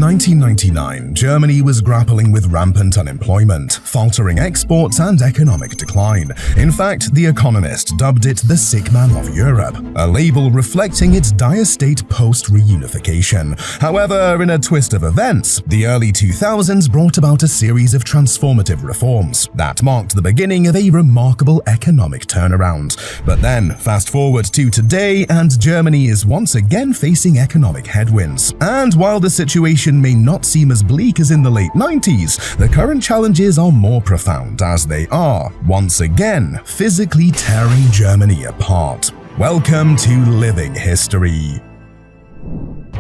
1999, Germany was grappling with rampant unemployment, faltering exports, and economic decline. In fact, The Economist dubbed it the sick man of Europe, a label reflecting its dire state post-reunification. However, in a twist of events, the early 2000s brought about a series of transformative reforms that marked the beginning of a remarkable economic turnaround. But then, fast forward to today, and Germany is once again facing economic headwinds. And while the situation may not seem as bleak as in the late 90s, the current challenges are more profound as they are, once again, physically tearing Germany apart. Welcome to Living History.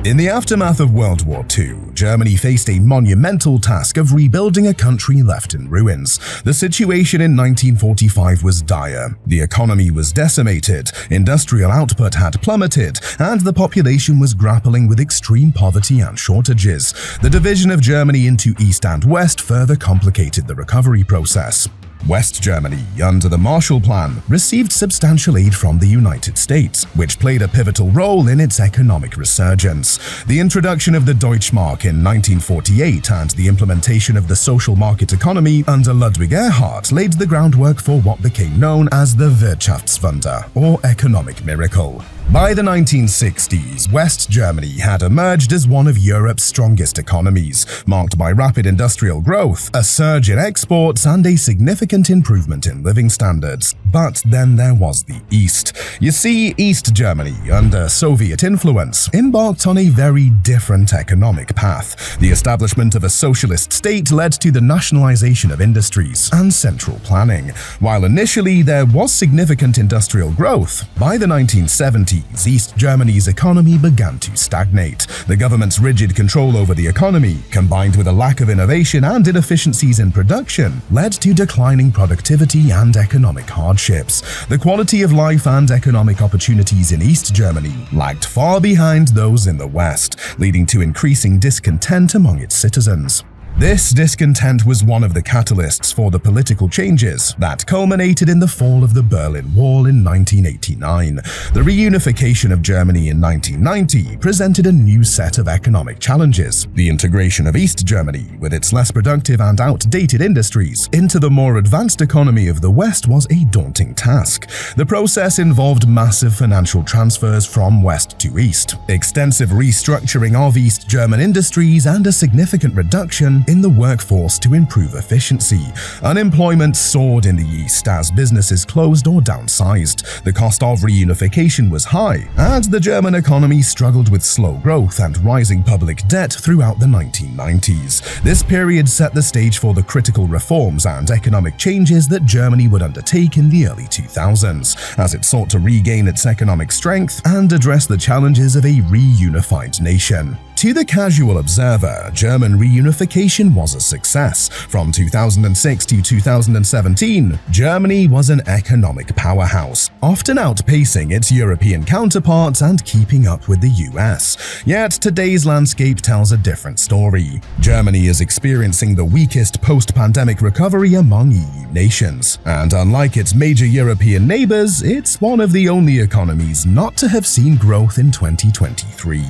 In the aftermath of World War II, Germany faced a monumental task of rebuilding a country left in ruins. The situation in 1945 was dire. The economy was decimated, industrial output had plummeted, and the population was grappling with extreme poverty and shortages. The division of Germany into East and West further complicated the recovery process. West Germany, under the Marshall Plan, received substantial aid from the United States, which played a pivotal role in its economic resurgence. The introduction of the Deutschmark in 1948 and the implementation of the social market economy under Ludwig Erhard laid the groundwork for what became known as the Wirtschaftswunder, or economic miracle. By the 1960s, West Germany had emerged as one of Europe's strongest economies, marked by rapid industrial growth, a surge in exports, and a significant improvement in living standards. But then there was the East. You see, East Germany, under Soviet influence, embarked on a very different economic path. The establishment of a socialist state led to the nationalization of industries and central planning. While initially there was significant industrial growth, by the 1970s, East Germany's economy began to stagnate. The government's rigid control over the economy, combined with a lack of innovation and inefficiencies in production, led to declining productivity and economic hardships. The quality of life and economic opportunities in East Germany lagged far behind those in the West, leading to increasing discontent among its citizens. This discontent was one of the catalysts for the political changes that culminated in the fall of the Berlin Wall in 1989. The reunification of Germany in 1990 presented a new set of economic challenges. The integration of East Germany, with its less productive and outdated industries, into the more advanced economy of the West was a daunting task. The process involved massive financial transfers from West to East, extensive restructuring of East German industries, and a significant reduction in the workforce to improve efficiency. Unemployment soared in the East as businesses closed or downsized. The cost of reunification was high, and the German economy struggled with slow growth and rising public debt throughout the 1990s. This period set the stage for the critical reforms and economic changes that Germany would undertake in the early 2000s, as it sought to regain its economic strength and address the challenges of a reunified nation. To the casual observer, German reunification was a success. From 2006 to 2017, Germany was an economic powerhouse, often outpacing its European counterparts and keeping up with the US. Yet today's landscape tells a different story. Germany is experiencing the weakest post-pandemic recovery among EU nations, and unlike its major European neighbors, it's one of the only economies not to have seen growth in 2023.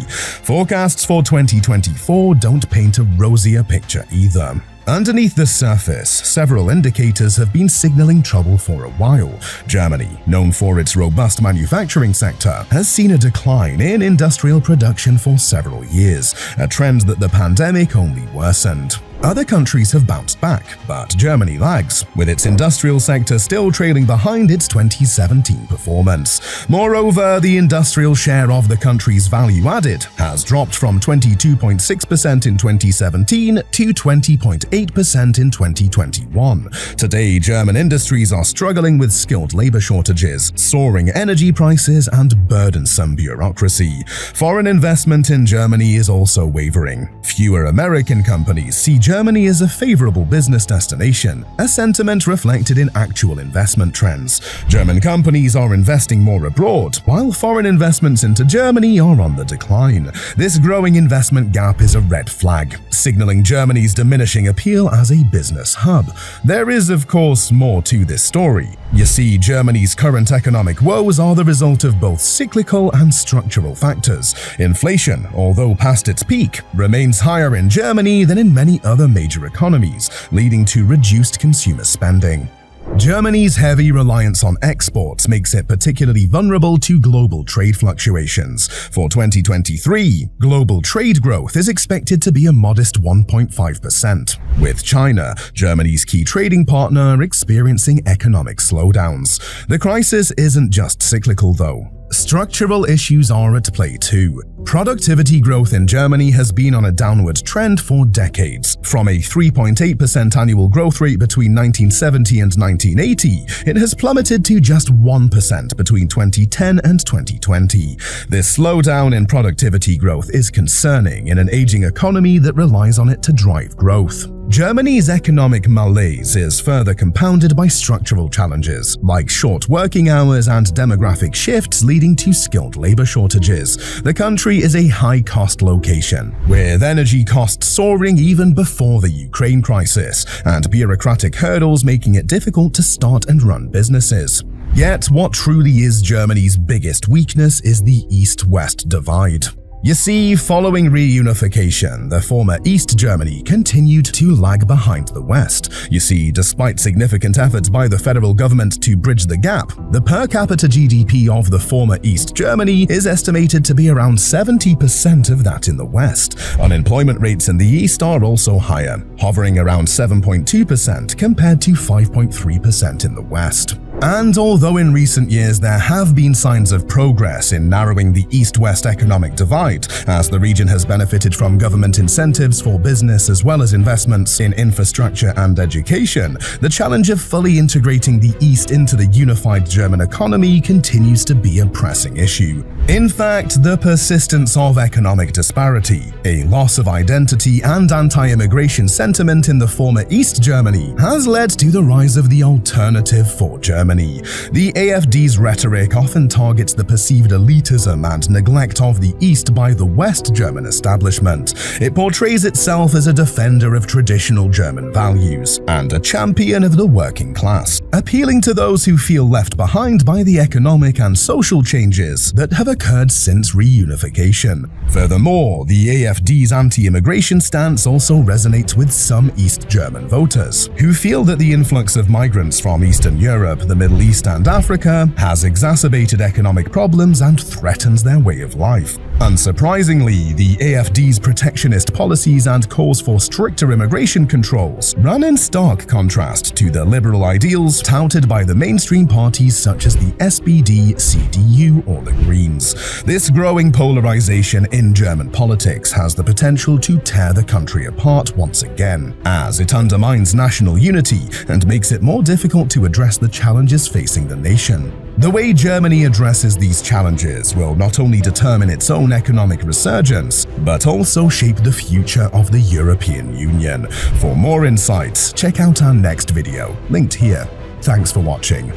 Forecasts for 2024 don't paint a rosier picture either. Underneath the surface, several indicators have been signaling trouble for a while. Germany, known for its robust manufacturing sector, has seen a decline in industrial production for several years, a trend that the pandemic only worsened. Other countries have bounced back, but Germany lags, with its industrial sector still trailing behind its 2017 performance. Moreover, the industrial share of the country's value added has dropped from 22.6% in 2017 to 20.8% in 2021. Today, German industries are struggling with skilled labor shortages, soaring energy prices, and burdensome bureaucracy. Foreign investment in Germany is also wavering. Fewer American companies see Germany is a favorable business destination, a sentiment reflected in actual investment trends. German companies are investing more abroad, while foreign investments into Germany are on the decline. This growing investment gap is a red flag, signaling Germany's diminishing appeal as a business hub. There is, of course, more to this story. You see, Germany's current economic woes are the result of both cyclical and structural factors. Inflation, although past its peak, remains higher in Germany than in many other major economies, leading to reduced consumer spending. Germany's heavy reliance on exports makes it particularly vulnerable to global trade fluctuations. For 2023, global trade growth is expected to be a modest 1.5%, with China, Germany's key trading partner, experiencing economic slowdowns. The crisis isn't just cyclical, though. Structural issues are at play too. Productivity growth in Germany has been on a downward trend for decades. From a 3.8% annual growth rate between 1970 and 1980, it has plummeted to just 1% between 2010 and 2020. This slowdown in productivity growth is concerning in an aging economy that relies on it to drive growth. Germany's economic malaise is further compounded by structural challenges, like short working hours and demographic shifts leading to skilled labor shortages. The country is a high-cost location, with energy costs soaring even before the Ukraine crisis, and bureaucratic hurdles making it difficult to start and run businesses. Yet, what truly is Germany's biggest weakness is the East-West divide. You see, following reunification, the former East Germany continued to lag behind the West. You see, despite significant efforts by the federal government to bridge the gap, the per capita GDP of the former East Germany is estimated to be around 70% of that in the West. Unemployment rates in the East are also higher, hovering around 7.2% compared to 5.3% in the West. And although in recent years there have been signs of progress in narrowing the East-West economic divide, as the region has benefited from government incentives for business as well as investments in infrastructure and education, the challenge of fully integrating the East into the unified German economy continues to be a pressing issue. In fact, the persistence of economic disparity, a loss of identity, and anti-immigration sentiment in the former East Germany has led to the rise of the alternative for Germany. The AfD's rhetoric often targets the perceived elitism and neglect of the East by the West German establishment. It portrays itself as a defender of traditional German values and a champion of the working class, appealing to those who feel left behind by the economic and social changes that have occurred since reunification. Furthermore, the AfD's anti-immigration stance also resonates with some East German voters, who feel that the influx of migrants from Eastern Europe, the Middle East and Africa has exacerbated economic problems and threatens their way of life. Unsurprisingly, the AfD's protectionist policies and calls for stricter immigration controls run in stark contrast to the liberal ideals touted by the mainstream parties such as the SPD, CDU, or the Greens. This growing polarization in German politics has the potential to tear the country apart once again, as it undermines national unity and makes it more difficult to address the challenges facing the nation. The way Germany addresses these challenges will not only determine its own economic resurgence, but also shape the future of the European Union. For more insights, check out our next video, linked here. Thanks for watching.